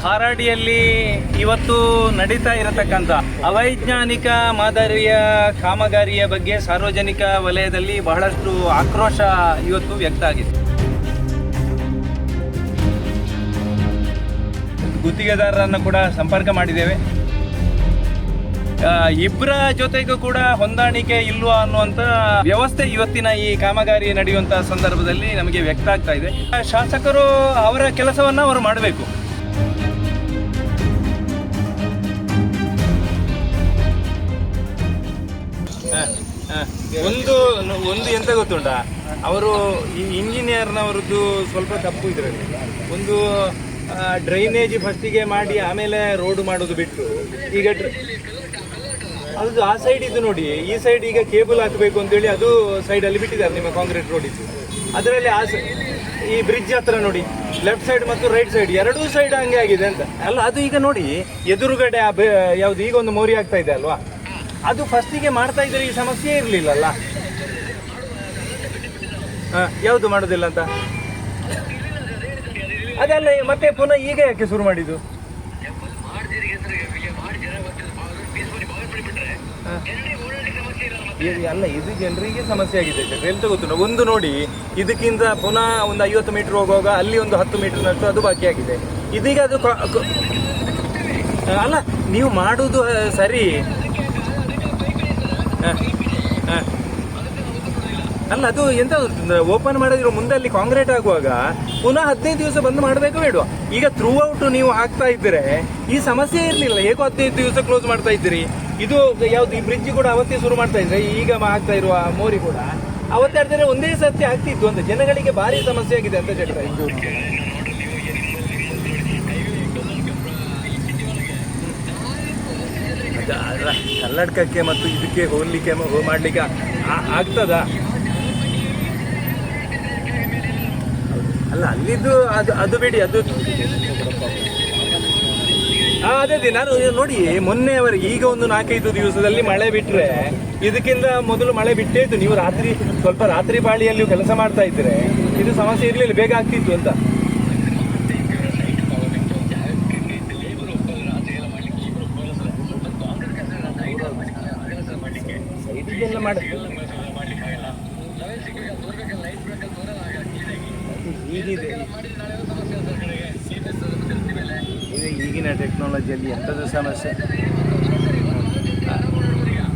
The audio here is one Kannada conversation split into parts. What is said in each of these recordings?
ಹಾರಾಡಿಯಲ್ಲಿ ಇವತ್ತು ನಡೀತಾ ಇರತಕ್ಕಂಥ ಅವೈಜ್ಞಾನಿಕ ಮಾದರಿಯ ಕಾಮಗಾರಿಯ ಬಗ್ಗೆ ಸಾರ್ವಜನಿಕ ವಲಯದಲ್ಲಿ ಬಹಳಷ್ಟು ಆಕ್ರೋಶ ಇವತ್ತು ವ್ಯಕ್ತ ಆಗಿದೆ. ಗುತ್ತಿಗೆದಾರರನ್ನು ಕೂಡ ಸಂಪರ್ಕ ಮಾಡಿದ್ದೇವೆ. ಇಬ್ಬರ ಜೊತೆಗೂ ಕೂಡ ಹೊಂದಾಣಿಕೆ ಇಲ್ವಾ ಅನ್ನುವಂಥ ವ್ಯವಸ್ಥೆ ಇವತ್ತಿನ ಈ ಕಾಮಗಾರಿ ನಡೆಯುವಂಥ ಸಂದರ್ಭದಲ್ಲಿ ನಮಗೆ ವ್ಯಕ್ತ ಆಗ್ತಾ ಇದೆ. ಶಾಸಕರು ಅವರ ಕೆಲಸವನ್ನು ಅವರು ಮಾಡಬೇಕು. ಒಂದು ಎಂತ ಗೊತ್ತುಂಟಾ, ಅವರು ಈ ಇಂಜಿನಿಯರ್ನವರದ್ದು ಸ್ವಲ್ಪ ತಪ್ಪು ಇದರಲ್ಲಿ. ಒಂದು ಡ್ರೈನೇಜ್ ಫಸ್ಟಿಗೆ ಮಾಡಿ ಆಮೇಲೆ ರೋಡ್ ಮಾಡೋದು ಬಿಟ್ಟು ಈಗ ಅದು ಆ ಸೈಡ್ ಇದ್ದು ನೋಡಿ, ಈ ಸೈಡ್ ಈಗ ಕೇಬಲ್ ಹಾಕಬೇಕು ಅಂತೇಳಿ ಅದು ಸೈಡಲ್ಲಿ ಬಿಟ್ಟಿದ್ದಾರೆ ನಿಮ್ಮ ಕಾಂಕ್ರೀಟ್ ರೋಡ್ ಇದ್ದು. ಅದರಲ್ಲಿ ಈ ಬ್ರಿಡ್ಜ್ ಹತ್ರ ನೋಡಿ, ಲೆಫ್ಟ್ ಸೈಡ್ ಮತ್ತು ರೈಟ್ ಸೈಡ್ ಎರಡೂ ಸೈಡ್ ಹಂಗೆ ಆಗಿದೆ ಅಂತ ಅಲ್ಲ. ಅದು ಈಗ ನೋಡಿ ಎದುರುಗಡೆ ಯಾವುದು ಈಗ ಒಂದು ಮೋರಿ ಆಗ್ತಾ ಇದೆ ಅಲ್ವಾ, ಅದು ಫಸ್ಟಿಗೆ ಮಾಡ್ತಾ ಇದ್ರೆ ಈ ಸಮಸ್ಯೆ ಇರಲಿಲ್ಲಲ್ಲ. ಯಾವುದು ಮಾಡೋದಿಲ್ಲ ಅಂತ ಅದೆಲ್ಲ ಮತ್ತೆ ಪುನಃ ಈಗ ಯಾಕೆ ಶುರು ಮಾಡಿದ್ದು? ಅಲ್ಲ, ಇದು ಜನರಿಗೆ ಸಮಸ್ಯೆ ಆಗಿದೆ. ಎಂತ ಗೊತ್ತುಂಟು, ಒಂದು ನೋಡಿ ಇದಕ್ಕಿಂತ ಪುನಃ ಒಂದು 50 ಮೀಟರ್ ಹೋಗುವಾಗ ಅಲ್ಲಿ ಒಂದು 10 ಮೀಟರ್ನಷ್ಟು ಅದು ಬಾಕಿ ಆಗಿದೆ. ಇದೀಗ ಅದು ಅಲ್ಲ, ನೀವು ಮಾಡುವುದು ಸರಿ ಅಲ್ಲ. ಅದು ಎಂತ ಓಪನ್ ಮಾಡಿದ್ರು ಮುಂದೆ ಅಲ್ಲಿ ಕಾಂಕ್ರೀಟ್ ಆಗುವಾಗ ಪುನಃ 15 ದಿವಸ ಬಂದ್ ಮಾಡಬೇಕು ಬೇಡ. ಈಗ ಥ್ರೂ ಔಟ್ ನೀವು ಹಾಕ್ತಾ ಇದ್ರೆ ಈ ಸಮಸ್ಯೆ ಇರಲಿಲ್ಲ. ಹೇಗೋ 15 ದಿವಸ ಕ್ಲೋಸ್ ಮಾಡ್ತಾ ಇದ್ದೀರಿ. ಇದು ಯಾವ್ದು ಈ ಬ್ರಿಡ್ಜ್ ಕೂಡ ಅವತ್ತೇ ಶುರು ಮಾಡ್ತಾ ಇದ್ರೆ, ಈಗ ಆಗ್ತಾ ಇರುವ ಮೋರಿ ಕೂಡ ಅವತ್ತಾಡಿದ್ರೆ ಒಂದೇ ಸತ್ಯ ಆಗ್ತಿತ್ತು ಅಂತ. ಜನಗಳಿಗೆ ಭಾರಿ ಸಮಸ್ಯೆ ಆಗಿದೆ ಅಂತ ಹೇಳ್ತಾರೆ. ಕಲ್ಲಡ್ಕಕ್ಕೆ ಮತ್ತು ಇದಕ್ಕೆ ಹೋಗ್ಲಿಕ್ಕೆ ಮಾಡ್ಲಿಕ್ಕೆ ಆಗ್ತದಾ? ಅಲ್ಲ, ಅಲ್ಲಿದ್ದು ಅದು ಬಿಡಿ. ಅದು ಅದೇ ನಾನು ನೋಡಿ ಮೊನ್ನೆವರೆಗೆ ಈಗ ಒಂದು 4-5 ದಿವಸದಲ್ಲಿ ಮಳೆ ಬಿಟ್ರೆ, ಇದಕ್ಕಿಂತ ಮೊದಲು ಮಳೆ ಬಿಟ್ಟೇ ಇತ್ತು. ನೀವು ಸ್ವಲ್ಪ ರಾತ್ರಿ ಪಾಳಿಯಲ್ಲಿ ಕೆಲಸ ಮಾಡ್ತಾ ಇದ್ರೆ ಇದು ಸಮಸ್ಯೆ ಇರಲಿಲ್ಲ, ಬೇಗ ಆಗ್ತಿತ್ತು ಅಂತ. ಸೈಡಿಗೆಲ್ಲ ಹೀಗಿದೆ ಈಗಿನ ಟೆಕ್ನಾಲಜಿಯಲ್ಲಿ ಎಂಥದ್ದು ಸಮಸ್ಯೆ.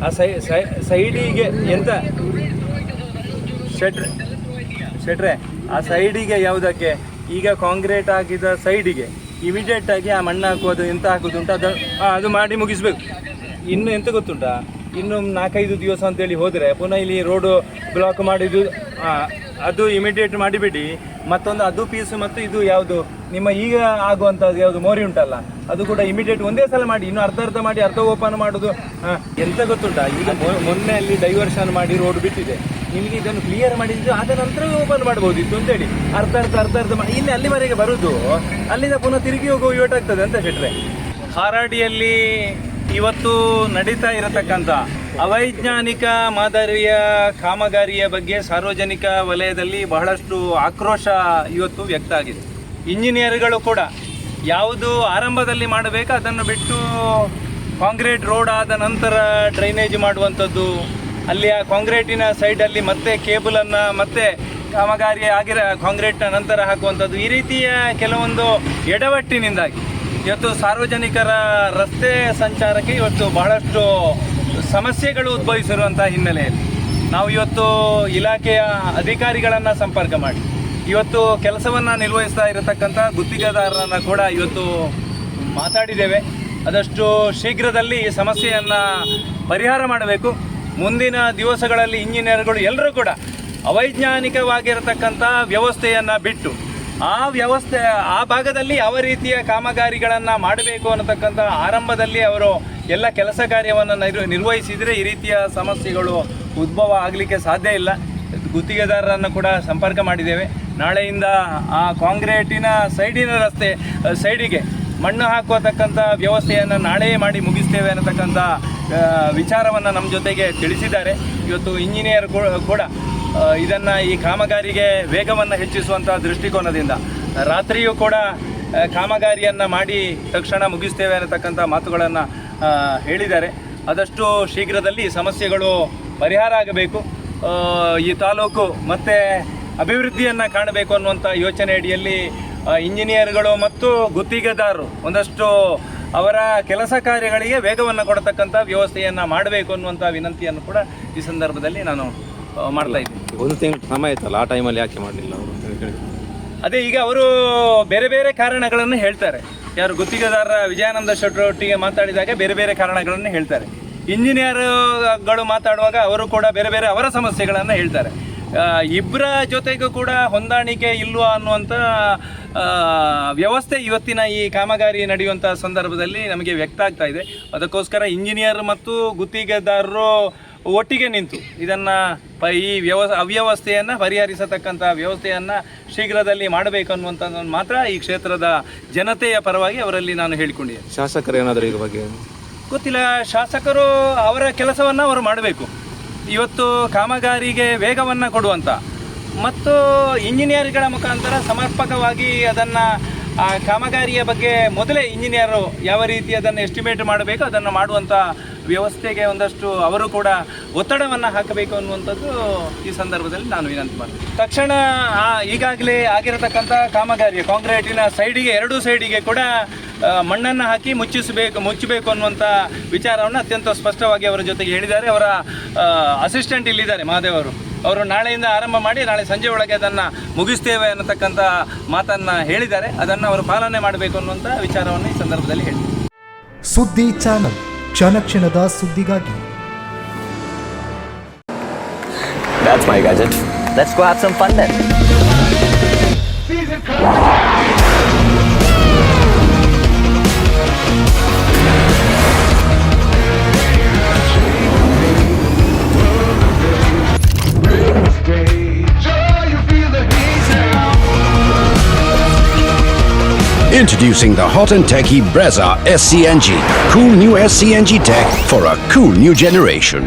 ಆ ಸೈಡಿಗೆ ಎಂತ ಶೆಟ್ರೆ ಆ ಸೈಡಿಗೆ ಯಾವುದಕ್ಕೆ ಈಗ ಕಾಂಕ್ರೀಟ್ ಹಾಕಿದ ಸೈಡಿಗೆ ಇಮಿಡಿಯೇಟ್ ಆಗಿ ಆ ಮಣ್ಣು ಹಾಕೋದು ಎಂತ ಹಾಕೋದುಂಟು ಅದು ಮಾಡಿ ಮುಗಿಸ್ಬೇಕು. ಇನ್ನು ಎಂತ ಗೊತ್ತುಂಟಾ, ಇನ್ನು 4-5 ದಿವಸ ಅಂತೇಳಿ ಹೋದರೆ ಪುನಃ ಇಲ್ಲಿ ರೋಡು ಬ್ಲಾಕ್ ಮಾಡಿದ್ದು ಅದು ಇಮಿಡಿಯೇಟ್ ಮಾಡಿಬಿಡಿ. ಮತ್ತೊಂದು ಅದು ಪೀಸ್ ಮತ್ತು ಇದು ಯಾವುದು ನಿಮ್ಮ ಈಗ ಆಗುವಂಥದ್ದು ಯಾವುದು ಮೋರಿ ಉಂಟಲ್ಲ, ಅದು ಕೂಡ ಇಮಿಡಿಯೇಟ್ ಒಂದೇ ಸಲ ಮಾಡಿ. ಇನ್ನು ಅರ್ಧ ಮಾಡಿ ಅರ್ಧ ಓಪನ್ ಮಾಡೋದು. ಎಂತ ಗೊತ್ತುಂಟಾ, ಈಗ ಮೊನ್ನೆ ಅಲ್ಲಿ ಡೈವರ್ಷನ್ ಮಾಡಿ ರೋಡ್ ಬಿಟ್ಟಿದೆ. ನಿಮಗೆ ಇದನ್ನು ಕ್ಲಿಯರ್ ಮಾಡಿದ್ದು ಆದ ನಂತರ ಓಪನ್ ಮಾಡ್ಬೋದಿತ್ತು ಅಂತೇಳಿ ಅರ್ಧ ಮಾಡಿ ಇಲ್ಲಿ ಅಲ್ಲಿವರೆಗೆ ಬರುದು, ಅಲ್ಲಿಂದ ಪುನಃ ತಿರುಗಿ ಹೋಗುವ ಯೋಟಾಗ್ತದೆ ಅಂತ ಹೇಳ್ರೆ. ಹಾರಾಡಿಯಲ್ಲಿ ಇವತ್ತು ನಡೀತಾ ಇರತಕ್ಕಂಥ ಅವೈಜ್ಞಾನಿಕ ಮಾದರಿಯ ಕಾಮಗಾರಿಯ ಬಗ್ಗೆ ಸಾರ್ವಜನಿಕ ವಲಯದಲ್ಲಿ ಬಹಳಷ್ಟು ಆಕ್ರೋಶ ಇವತ್ತು ವ್ಯಕ್ತ ಆಗಿದೆ. ಇಂಜಿನಿಯರ್ಗಳು ಕೂಡ ಯಾವುದು ಆರಂಭದಲ್ಲಿ ಮಾಡಬೇಕು ಅದನ್ನು ಬಿಟ್ಟು ಕಾಂಕ್ರೀಟ್ ರೋಡ್ ಆದ ನಂತರ ಡ್ರೈನೇಜ್ ಮಾಡುವಂಥದ್ದು, ಅಲ್ಲಿ ಆ ಕಾಂಕ್ರೀಟಿನ ಸೈಡಲ್ಲಿ ಮತ್ತೆ ಕೇಬಲನ್ನು ಮತ್ತೆ ಕಾಮಗಾರಿ ಆಗಿರೋ ಕಾಂಕ್ರೀಟ್ನ ನಂತರ ಹಾಕುವಂಥದ್ದು, ಈ ರೀತಿಯ ಕೆಲವೊಂದು ಎಡವಟ್ಟಿನಿಂದಾಗಿ ಇವತ್ತು ಸಾರ್ವಜನಿಕರ ರಸ್ತೆ ಸಂಚಾರಕ್ಕೆ ಇವತ್ತು ಬಹಳಷ್ಟು ಸಮಸ್ಯೆಗಳು ಉದ್ಭವಿಸಿರುವಂಥ ಹಿನ್ನೆಲೆಯಲ್ಲಿ ನಾವು ಇವತ್ತು ಇಲಾಖೆಯ ಅಧಿಕಾರಿಗಳನ್ನು ಸಂಪರ್ಕ ಮಾಡಿ ಇವತ್ತು ಕೆಲಸವನ್ನು ನಿರ್ವಹಿಸ್ತಾ ಇರತಕ್ಕಂಥ ಗುತ್ತಿಗೆದಾರರನ್ನು ಕೂಡ ಇವತ್ತು ಮಾತಾಡಿದ್ದೇವೆ. ಆದಷ್ಟು ಶೀಘ್ರದಲ್ಲಿ ಈ ಸಮಸ್ಯೆಯನ್ನು ಪರಿಹಾರ ಮಾಡಬೇಕು. ಮುಂದಿನ ದಿವಸಗಳಲ್ಲಿ ಇಂಜಿನಿಯರ್ಗಳು ಎಲ್ಲರೂ ಕೂಡ ಅವೈಜ್ಞಾನಿಕವಾಗಿರತಕ್ಕಂಥ ವ್ಯವಸ್ಥೆಯನ್ನು ಬಿಟ್ಟು ಆ ಭಾಗದಲ್ಲಿ ಯಾವ ರೀತಿಯ ಕಾಮಗಾರಿಗಳನ್ನು ಮಾಡಬೇಕು ಅನ್ನತಕ್ಕಂಥ ಆರಂಭದಲ್ಲಿ ಅವರು ಎಲ್ಲ ಕೆಲಸ ಕಾರ್ಯವನ್ನು ನಿರ್ವಹಿಸಿದರೆ ಈ ರೀತಿಯ ಸಮಸ್ಯೆಗಳು ಉದ್ಭವ ಆಗಲಿಕ್ಕೆ ಸಾಧ್ಯ ಇಲ್ಲ. ಗುತ್ತಿಗೆದಾರರನ್ನು ಕೂಡ ಸಂಪರ್ಕ ಮಾಡಿದ್ದೇವೆ. ನಾಳೆಯಿಂದ ಆ ಕಾಂಕ್ರೀಟಿನ ಸೈಡಿಗೆ ಮಣ್ಣು ಹಾಕುವತಕ್ಕಂಥ ವ್ಯವಸ್ಥೆಯನ್ನು ನಾಳೆಯೇ ಮಾಡಿ ಮುಗಿಸ್ತೇವೆ ಅನ್ನತಕ್ಕಂಥ ವಿಚಾರವನ್ನು ನಮ್ಮ ಜೊತೆಗೆ ತಿಳಿಸಿದ್ದಾರೆ. ಇವತ್ತು ಇಂಜಿನಿಯರ್ ಕೂಡ ಈ ಕಾಮಗಾರಿಗೆ ವೇಗವನ್ನು ಹೆಚ್ಚಿಸುವಂಥ ದೃಷ್ಟಿಕೋನದಿಂದ ರಾತ್ರಿಯೂ ಕೂಡ ಕಾಮಗಾರಿಯನ್ನು ಮಾಡಿ ತಕ್ಷಣ ಮುಗಿಸ್ತೇವೆ ಅನ್ನತಕ್ಕಂಥ ಮಾತುಗಳನ್ನು ಹೇಳಿದ್ದಾರೆ. ಆದಷ್ಟು ಶೀಘ್ರದಲ್ಲಿ ಸಮಸ್ಯೆಗಳು ಪರಿಹಾರ ಆಗಬೇಕು. ಈ ತಾಲೂಕು ಮತ್ತೆ ಅಭಿವೃದ್ಧಿಯನ್ನು ಕಾಣಬೇಕು ಅನ್ನುವಂಥ ಯೋಚನೆ ಅಡಿಯಲ್ಲಿ ಇಂಜಿನಿಯರ್ಗಳು ಮತ್ತು ಗುತ್ತಿಗೆದಾರರು ಒಂದಷ್ಟು ಅವರ ಕೆಲಸ ಕಾರ್ಯಗಳಿಗೆ ವೇಗವನ್ನು ಕೊಡತಕ್ಕಂಥ ವ್ಯವಸ್ಥೆಯನ್ನು ಮಾಡಬೇಕು ಅನ್ನುವಂಥ ವಿನಂತಿಯನ್ನು ಕೂಡ ಈ ಸಂದರ್ಭದಲ್ಲಿ ನಾನು ಮಾಡ್ತಾ ಇದ್ದೀನಿ. ಒಂದು ತಿಂಗಳು ಸಮಯ ಆಯ್ತಲ್ಲ, ಆ ಟೈಮಲ್ಲಿ ಯಾಕೆ ಮಾಡಲಿಲ್ಲ ಅವರು? ಅದೇ ಈಗ ಅವರು ಬೇರೆ ಬೇರೆ ಕಾರಣಗಳನ್ನು ಹೇಳ್ತಾರೆ. ಯಾರು ಗುತ್ತಿಗೆದಾರ ವಿಜಯಾನಂದ ಶೆಟ್ಟರೊಟ್ಟಿಗೆ ಮಾತಾಡಿದಾಗ ಬೇರೆ ಬೇರೆ ಕಾರಣಗಳನ್ನು ಹೇಳ್ತಾರೆ. ಇಂಜಿನಿಯರ್ಗಳು ಮಾತಾಡುವಾಗ ಅವರು ಕೂಡ ಬೇರೆ ಬೇರೆ ಅವರ ಸಮಸ್ಯೆಗಳನ್ನು ಹೇಳ್ತಾರೆ. ಇಬ್ಬರ ಜೊತೆಗೂ ಕೂಡ ಹೊಂದಾಣಿಕೆ ಇಲ್ವಾ ಅನ್ನುವಂಥ ವ್ಯವಸ್ಥೆ ಇವತ್ತಿನ ಈ ಕಾಮಗಾರಿ ನಡೆಯುವಂಥ ಸಂದರ್ಭದಲ್ಲಿ ನಮಗೆ ವ್ಯಕ್ತ ಆಗ್ತಾ ಇದೆ. ಅದಕ್ಕೋಸ್ಕರ ಇಂಜಿನಿಯರ್ ಮತ್ತು ಗುತ್ತಿಗೆದಾರರು ಒಟ್ಟಿಗೆ ನಿಂತು ಇದನ್ನು ಈ ಅವ್ಯವಸ್ಥೆಯನ್ನು ಪರಿಹರಿಸತಕ್ಕಂಥ ವ್ಯವಸ್ಥೆಯನ್ನು ಶೀಘ್ರದಲ್ಲಿ ಮಾಡಬೇಕು ಅನ್ನುವಂಥದ್ದನ್ನು ಮಾತ್ರ ಈ ಕ್ಷೇತ್ರದ ಜನತೆಯ ಪರವಾಗಿ ಅವರಲ್ಲಿ ನಾನು ಹೇಳಿಕೊಂಡಿದ್ದೇನೆ. ಶಾಸಕರು ಏನಾದರೂ ಇದ್ರ ಬಗ್ಗೆ ಗೊತ್ತಿಲ್ಲ. ಶಾಸಕರು ಅವರ ಕೆಲಸವನ್ನು ಅವರು ಮಾಡಬೇಕು. ಇವತ್ತು ಕಾಮಗಾರಿಗೆ ವೇಗವನ್ನು ಕೊಡುವಂಥ ಮತ್ತು ಇಂಜಿನಿಯರ್ಗಳ ಮುಖಾಂತರ ಸಮರ್ಪಕವಾಗಿ ಅದನ್ನು ಆ ಕಾಮಗಾರಿಯ ಬಗ್ಗೆ ಮೊದಲೇ ಇಂಜಿನಿಯರು ಯಾವ ರೀತಿ ಅದನ್ನು ಎಸ್ಟಿಮೇಟ್ ಮಾಡಬೇಕು ಅದನ್ನು ಮಾಡುವಂಥ ವ್ಯವಸ್ಥೆಗೆ ಒಂದಷ್ಟು ಅವರು ಕೂಡ ಒತ್ತಡವನ್ನು ಹಾಕಬೇಕು ಅನ್ನುವಂಥದ್ದು ಈ ಸಂದರ್ಭದಲ್ಲಿ ನಾನು ವಿನಂತಿ ಮಾಡ್ತೀನಿ. ತಕ್ಷಣ ಈಗಾಗಲೇ ಆಗಿರತಕ್ಕಂಥ ಕಾಮಗಾರಿ ಕಾಂಕ್ರೀಟಿನ ಸೈಡಿಗೆ, ಎರಡೂ ಸೈಡಿಗೆ ಕೂಡ ಮಣ್ಣನ್ನು ಹಾಕಿ ಮುಚ್ಚಬೇಕು ಅನ್ನುವಂಥ ವಿಚಾರವನ್ನು ಅತ್ಯಂತ ಸ್ಪಷ್ಟವಾಗಿ ಅವರ ಜೊತೆಗೆ ಹೇಳಿದ್ದಾರೆ. ಅವರ ಅಸಿಸ್ಟೆಂಟ್ ಇಲ್ಲಿದ್ದಾರೆ ಮಹಾದೇವ್ ಅವರು ನಾಳೆಯಿಂದ ಆರಂಭ ಮಾಡಿ ನಾಳೆ ಸಂಜೆ ಒಳಗೆ ಅದನ್ನು ಮುಗಿಸ್ತೇವೆ ಅನ್ನತಕ್ಕಂಥ ಮಾತನ್ನು ಹೇಳಿದ್ದಾರೆ. ಅದನ್ನು ಅವರು ಪಾಲನೆ ಮಾಡಬೇಕು ಅನ್ನುವಂಥ ವಿಚಾರವನ್ನು ಈ ಸಂದರ್ಭದಲ್ಲಿ ಹೇಳಿದ್ದಾರೆ. ಸುದ್ದಿ ಚಾನಲ್, ಕ್ಷಣ ಕ್ಷಣದ ಸುದ್ದಿಗಾಗಿ. That's my gadget. Let's go have some fun then. Introducing the hot and techy Brezza SCNG. Cool new SCNG tech for a cool new generation.